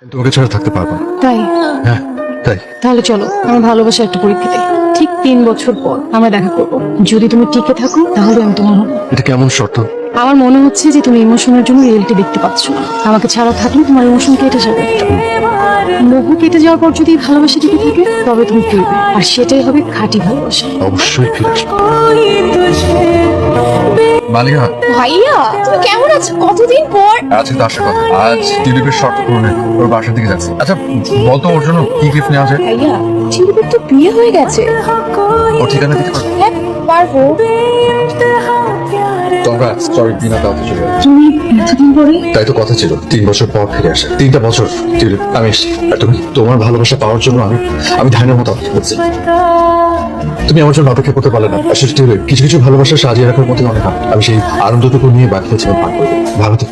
তোমাকে ছাড়া থাকতে পারবো না। তাই? হ্যাঁ তাই। তাহলে চলো আমার ভালোবাসা একটা পরীক্ষা দিই। ঠিক 3 বছর পর আমরা দেখা করবো। যদি তুমি টিকে থাকো তাহলে আমি তোমার হবো। এটা কেমন শর্ত? আমার মনে হচ্ছে যে তুমি ইমোশনের জন্য রিয়েলিটি দেখতে পাচ্ছ না। আমাকে ছাড়া থাকলে তোমার ইমোশন কেটে যাবে। মোহ কেটে যাওয়ার পর যদি ভালোবাসা টিকে থাকে তবে তুমি ফিরবে, আর সেটাই হবে খাঁটি ভালোবাসা। অবশ্যই ফিরে আসবো। মালিকা, ভাইয়া তুমি কেমন আছো? কতদিন পর। আজকে তো আসার কথা। আজ দিলীপের শর্ত পূরণে ওর বাসার দিকে যাচ্ছে। আচ্ছা বলতো ওর জন্য কি গিফট নেওয়া যায়? ভাইয়া দিলীপের তো বিয়ে হয়ে গেছে। ওর ঠিকানা দিতে পারবো? হ্যাঁ পারবো। তোমরা সরি দিনা দাওতে চলে যাবে। তুমি এতদিন পরে? তাই তো কথা ছিল 3 বছর পর ফিরে আসে। 3টা বছর দিলীপ আমি এসেছি। আর তুমি তোমার ভালোবাসা পাওয়ার জন্য আমি ধানের মতো অপেক্ষা করছি। তুমি আমার জন্য অপেক্ষা করতে পারলে না। আসলে দিলীপ, কিছু কিছু ভালোবাসা সাজিয়ে রাখার মতো অনেক আমি সেই আনন্দটুকু নিয়ে বাকি আছে ভাগ করে দেবো। ভালো তো।